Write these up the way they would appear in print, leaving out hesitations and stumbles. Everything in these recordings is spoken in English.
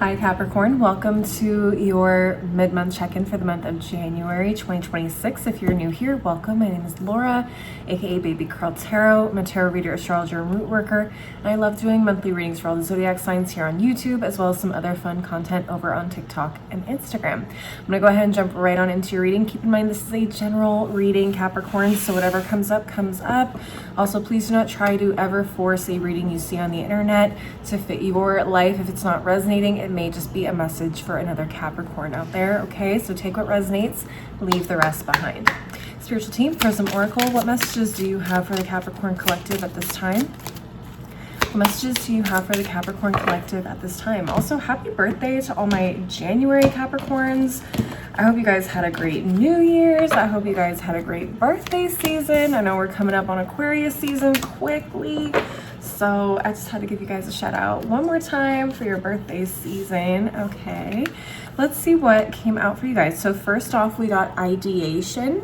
Hi Capricorn, welcome to your mid-month check-in for the month of January 2026. If you're new here, welcome. My name is Laura, aka Baby Curl Tarot. I'm a tarot reader, astrologer, and root worker, and I love doing monthly readings for all the zodiac signs here on YouTube, as well as some other fun content over on TikTok and Instagram. I'm gonna go ahead and jump right on into your reading. Keep in mind this is a general reading, Capricorn, so whatever comes up, comes up. Also, please do not try to ever force a reading you see on the internet to fit your life. If it's not resonating, it may just be a message for another Capricorn out there, okay? So take what resonates, leave the rest behind. Spiritual team, Prism Oracle, what messages do you have for the Capricorn Collective at this time? What messages do you have for the Capricorn Collective at this time? Also, happy birthday to all my January Capricorns. I hope you guys had a great New Year's. I hope you guys had a great birthday season. I know we're coming up on Aquarius season quickly, so I just had to give you guys a shout out one more time for your birthday season. Okay, let's see what came out for you guys. So first off, we got ideation.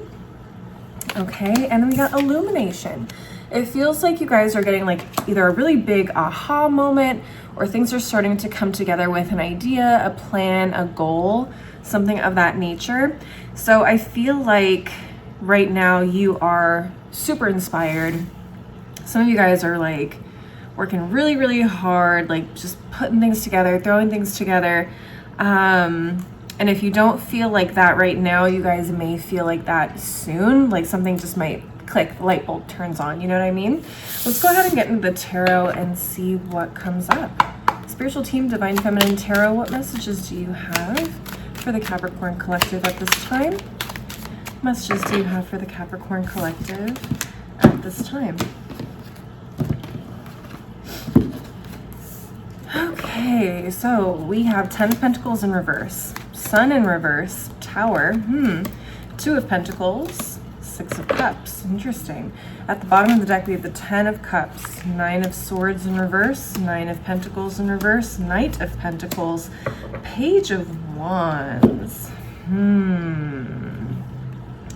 Okay, and then we got illumination. It feels like you guys are getting like either a really big aha moment, or things are starting to come together with an idea, a plan, a goal, something of that nature. So I feel like right now you are super inspired. Some of you guys are like working really, really hard, like just putting things together, throwing things together. And if you don't feel like that right now, you guys may feel like that soon, like something just might click, the light bulb turns on, you know what I mean? Let's go ahead and get into the tarot and see what comes up. Spiritual team, Divine Feminine Tarot, what messages do you have for the Capricorn Collective at this time? What messages do you have for the Capricorn Collective at this time? Okay, so we have 10 of Pentacles in reverse, Sun in reverse, Tower, 2 of Pentacles, 6 of Cups, interesting. At the bottom of the deck, we have the 10 of Cups, 9 of Swords in reverse, 9 of Pentacles in reverse, Knight of Pentacles, Page of Wands.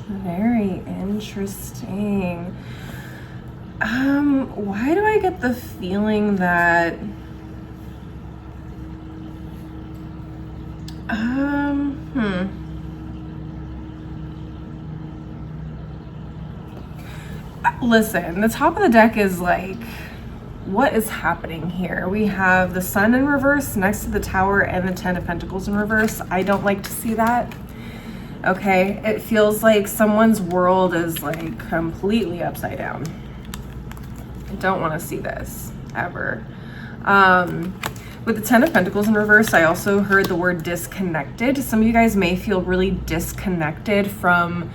Very interesting. Why do I get the feeling that listen, the top of the deck is like, what is happening here? We have the Sun in reverse next to the Tower and the 10 of Pentacles in reverse. I don't like to see that. Okay, it feels like someone's world is like completely upside down. I don't want to see this ever. With the 10 of Pentacles in reverse, I also heard the word disconnected. Some of you guys may feel really disconnected from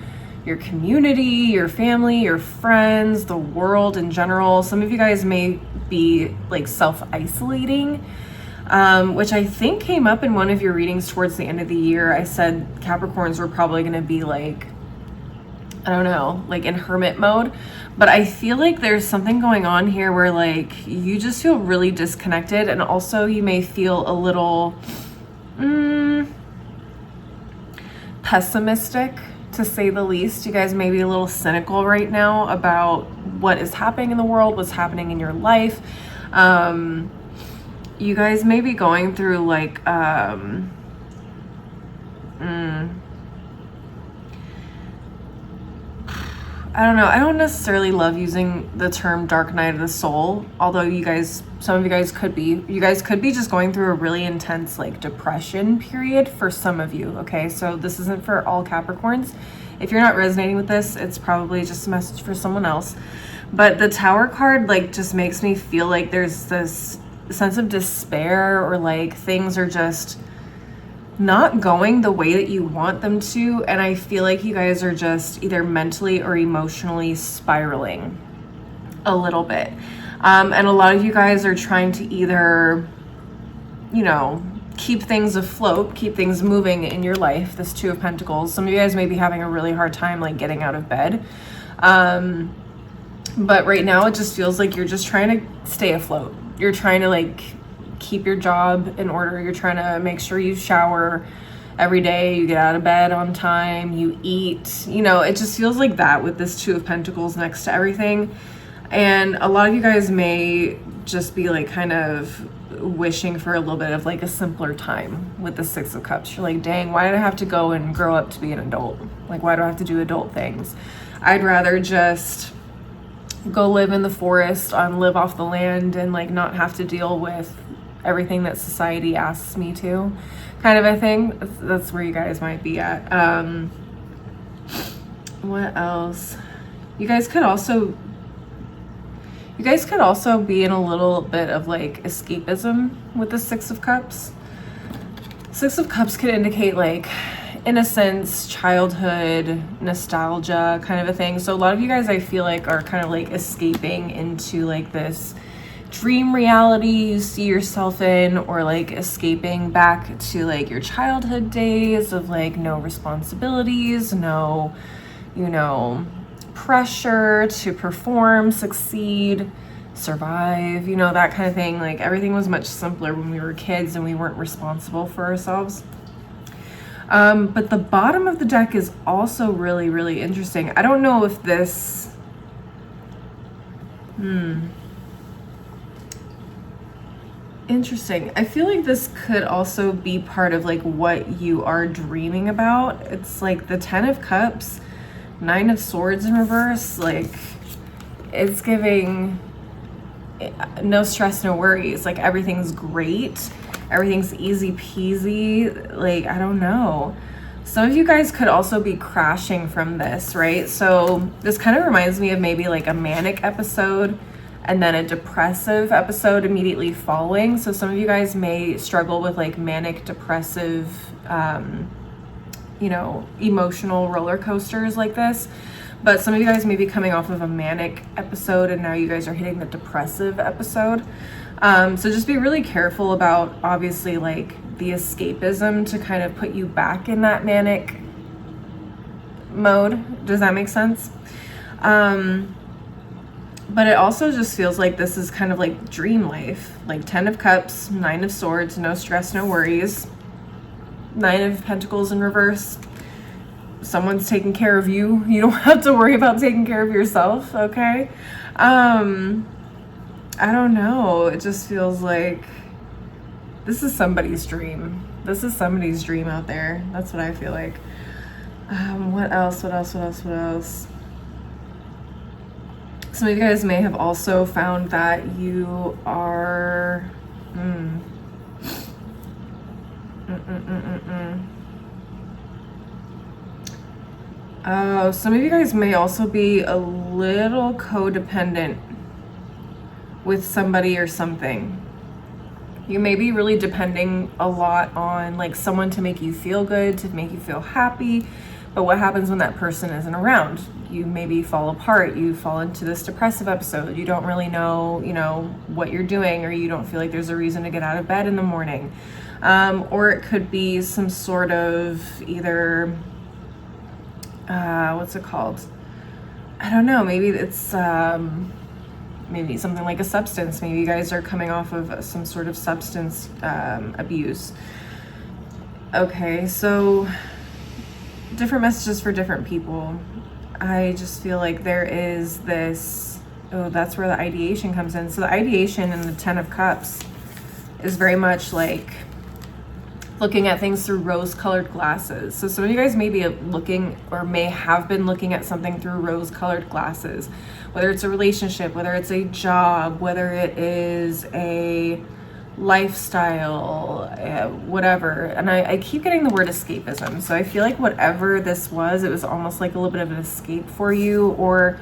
your community, your family, your friends, the world in general. Some of you guys may be like self-isolating, which I think came up in one of your readings towards the end of the year. I said Capricorns were probably going to be like, I don't know, like in hermit mode. But I feel like there's something going on here where like you just feel really disconnected, and also you may feel a little pessimistic, to say the least. You guys may be a little cynical right now about what is happening in the world, what's happening in your life. You guys may be going through like I don't know. I don't necessarily love using the term dark night of the soul, although some of you guys could be just going through a really intense like depression period for some of you, okay? So this isn't for all Capricorns. If you're not resonating with this, it's probably just a message for someone else. But the Tower card like just makes me feel like there's this sense of despair, or like things are just not going the way that you want them to, and I feel like you guys are just either mentally or emotionally spiraling a little bit. And a lot of you guys are trying to either, you know, keep things afloat, keep things moving in your life, this 2 of Pentacles. Some of you guys may be having a really hard time like getting out of bed. But right now it just feels like you're just trying to stay afloat. You're trying to like keep your job in order. You're trying to make sure you shower every day, you get out of bed on time, you eat. You know, it just feels like that with this 2 of Pentacles next to everything. And a lot of you guys may just be like kind of wishing for a little bit of like a simpler time with the Six of Cups. You're like, dang, why did I have to go and grow up to be an adult? Like, why do I have to do adult things? I'd rather just go live in the forest, live off the land, and like not have to deal with everything that society asks me to, kind of a thing. That's where you guys might be at. What else? You guys could also be in a little bit of like escapism with the Six of Cups. Six of Cups could indicate like innocence, childhood, nostalgia, kind of a thing. So a lot of you guys, I feel like, are kind of like escaping into like this dream reality you see yourself in, or like escaping back to like your childhood days of like no responsibilities, no, you know, pressure to perform, succeed, survive, you know, that kind of thing. Like everything was much simpler when we were kids and we weren't responsible for ourselves. But the bottom of the deck is also really, really interesting. I don't know if this, interesting. I feel like this could also be part of like what you are dreaming about. It's like the Ten of Cups, Nine of Swords in reverse. Like it's giving no stress, no worries. Like everything's great. Everything's easy peasy. Like, I don't know. Some of you guys could also be crashing from this, right? So this kind of reminds me of maybe like a manic episode and then a depressive episode immediately following. So some of you guys may struggle with like manic depressive, you know, emotional roller coasters like this. But some of you guys may be coming off of a manic episode and now you guys are hitting the depressive episode. So just be really careful about, obviously, like the escapism to kind of put you back in that manic mode. Does that make sense? But it also just feels like this is kind of like dream life, like Ten of Cups, Nine of Swords, no stress, no worries. Nine of Pentacles in reverse. Someone's taking care of you. You don't have to worry about taking care of yourself, okay? I don't know. It just feels like this is somebody's dream. This is somebody's dream out there. That's what I feel like. What else? Some of you guys may have also found that you are... Oh, some of you guys may also be a little codependent with somebody or something. You may be really depending a lot on like someone to make you feel good, to make you feel happy. But what happens when that person isn't around? You maybe fall apart. You fall into this depressive episode. You don't really know, you know, what you're doing, or you don't feel like there's a reason to get out of bed in the morning. Or it could be some sort of either, what's it called? I don't know. Maybe it's, maybe something like a substance. Maybe you guys are coming off of some sort of substance abuse. Okay, so different messages for different people. I just feel like there is this, oh, that's where the ideation comes in. So the ideation in the Ten of Cups is very much like looking at things through rose-colored glasses. So some of you guys may be looking, or may have been looking at something through rose-colored glasses, whether it's a relationship, whether it's a job, whether it is a lifestyle, whatever. And I keep getting the word escapism. So I feel like whatever this was, it was almost like a little bit of an escape for you, or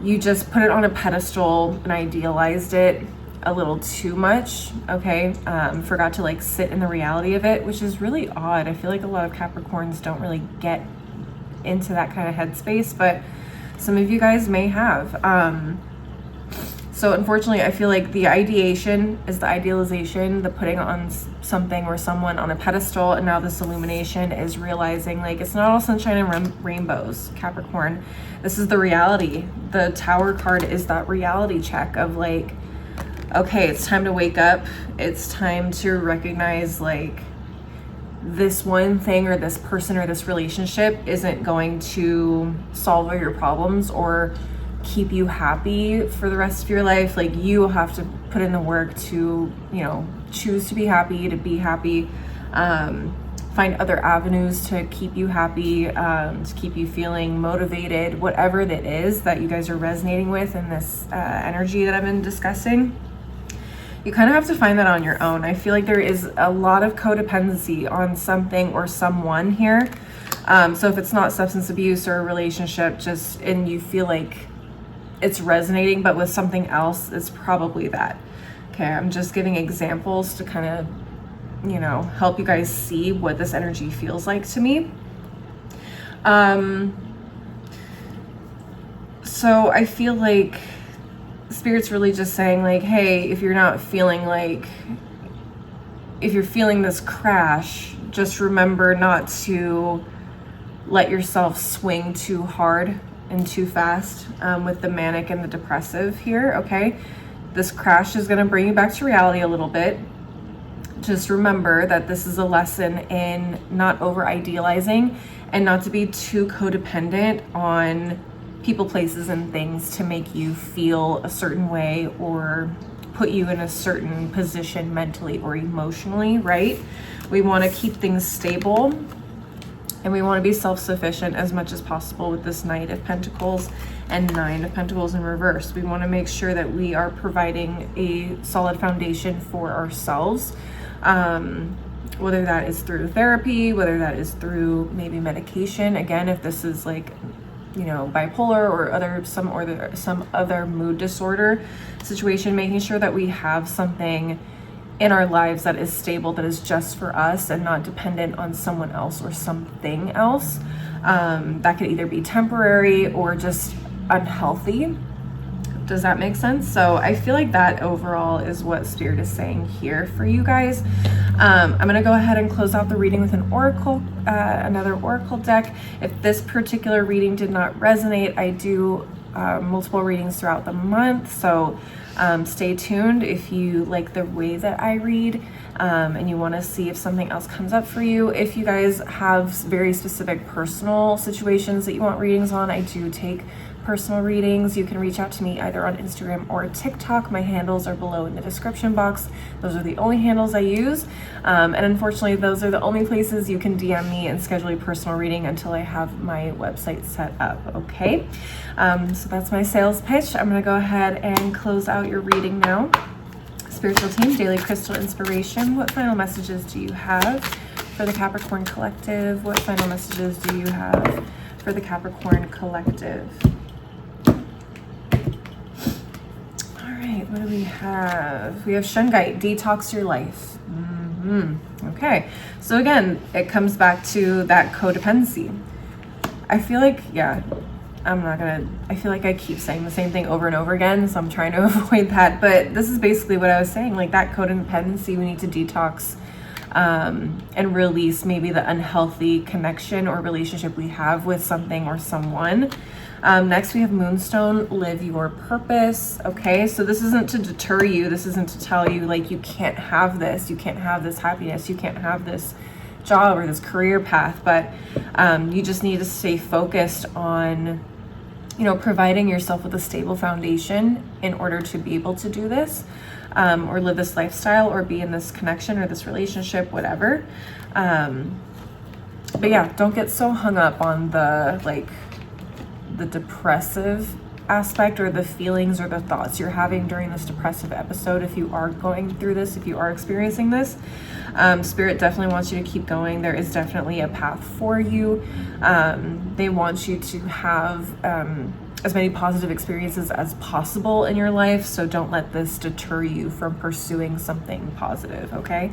you just put it on a pedestal and idealized it a little too much, okay? Forgot to like sit in the reality of it, which is really odd. I feel like a lot of Capricorns don't really get into that kind of headspace, but some of you guys may have. So unfortunately, I feel like the ideation is the idealization, the putting on something or someone on a pedestal, and now this illumination is realizing like it's not all sunshine and rainbows, Capricorn. This is the reality. The Tower card is that reality check of like, okay, it's time to wake up. It's time to recognize like this one thing or this person or this relationship isn't going to solve all your problems or keep you happy for the rest of your life. Like, you have to put in the work to, you know, choose to be happy, find other avenues to keep you happy, to keep you feeling motivated, whatever that is that you guys are resonating with in this energy that I've been discussing. You kind of have to find that on your own. I feel like there is a lot of codependency on something or someone here. So if it's not substance abuse or a relationship, and you feel like it's resonating, but with something else, it's probably that. Okay, I'm just giving examples to kind of, you know, help you guys see what this energy feels like to me. So I feel like Spirit's really just saying, like, hey, if you're feeling this crash, just remember not to let yourself swing too hard and too fast with the manic and the depressive here, okay? This crash is gonna bring you back to reality a little bit. Just remember that this is a lesson in not over idealizing and not to be too codependent on people, places, and things to make you feel a certain way or put you in a certain position mentally or emotionally, right? We want to keep things stable and we want to be self-sufficient as much as possible with this Knight of Pentacles and Nine of Pentacles in reverse. We want to make sure that we are providing a solid foundation for ourselves. Whether that is through therapy, whether that is through maybe medication. Again, if this is like, you know, bipolar or some other mood disorder situation, making sure that we have something in our lives that is stable, that is just for us and not dependent on someone else or something else. That could either be temporary or just unhealthy. Does that make sense? So I feel like that overall is what Spirit is saying here for you guys. I'm going to go ahead and close out the reading with an oracle, another oracle deck. If this particular reading did not resonate, I do multiple readings throughout the month. So stay tuned if you like the way that I read and you want to see if something else comes up for you. If you guys have very specific personal situations that you want readings on, I do take personal readings. You can reach out to me either on Instagram or TikTok. My handles are below in the description box. Those are the only handles I use. And unfortunately, those are the only places you can DM me and schedule a personal reading until I have my website set up, okay? So that's my sales pitch. I'm gonna go ahead and close out your reading now. Spiritual team, daily crystal inspiration. What final messages do you have for the Capricorn collective? What final messages do you have for the Capricorn collective? What do we have? We have Shungite, detox your life. Okay, so again, it comes back to that codependency. I feel like, I feel like I keep saying the same thing over and over again, so I'm trying to avoid that. But this is basically what I was saying, like that codependency, we need to detox and release maybe the unhealthy connection or relationship we have with something or someone. Next we have Moonstone, live your purpose. Okay, so this isn't to deter you. This isn't to tell you like you can't have this, you can't have this happiness, you can't have this job or this career path, but you just need to stay focused on, you know, providing yourself with a stable foundation in order to be able to do this, or live this lifestyle or be in this connection or this relationship, whatever. But yeah, don't get so hung up on the depressive aspect or the feelings or the thoughts you're having during this depressive episode. If you are going through this, if you are experiencing this, Spirit definitely wants you to keep going. There is definitely a path for you. They want you to have as many positive experiences as possible in your life, so don't let this deter you from pursuing something positive, okay?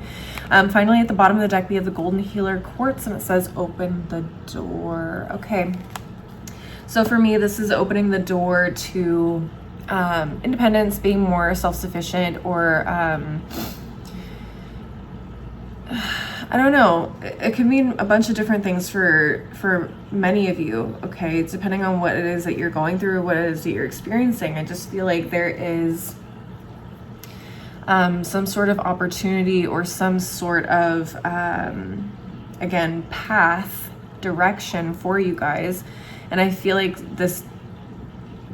Finally, at the bottom of the deck, we have the Golden Healer Quartz, and it says open the door. Okay, so for me, this is opening the door to independence, being more self-sufficient, or I don't know, it can mean a bunch of different things for many of you, okay? It's depending on what it is that you're going through, what it is that you're experiencing. I just feel like there is some sort of opportunity or some sort of, again, path, direction for you guys. And I feel like this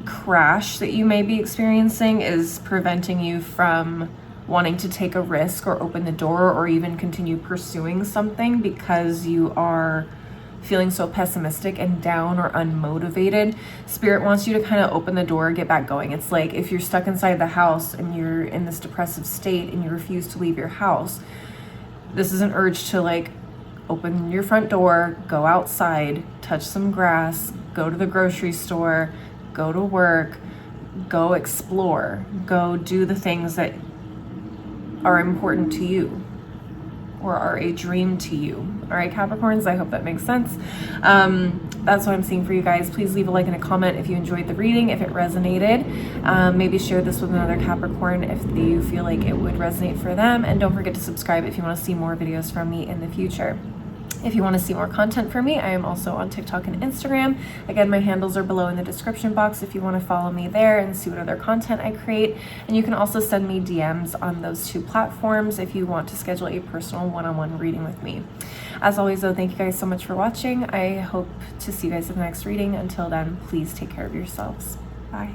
crash that you may be experiencing is preventing you from wanting to take a risk or open the door or even continue pursuing something because you are feeling so pessimistic and down or unmotivated. Spirit wants you to kind of open the door, get back going. It's like if you're stuck inside the house and you're in this depressive state and you refuse to leave your house, this is an urge to like open your front door, go outside, touch some grass, go to the grocery store, go to work, go explore, go do the things that are important to you or are a dream to you. All right, Capricorns, I hope that makes sense. That's what I'm seeing for you guys. Please leave a like and a comment if you enjoyed the reading, if it resonated. Maybe share this with another Capricorn if you feel like it would resonate for them. And don't forget to subscribe if you want to see more videos from me in the future. If you want to see more content from me, I am also on TikTok and Instagram. Again, my handles are below in the description box if you want to follow me there and see what other content I create. And you can also send me DMs on those two platforms if you want to schedule a personal one-on-one reading with me. As always, though, thank you guys so much for watching. I hope to see you guys in the next reading. Until then, please take care of yourselves. Bye.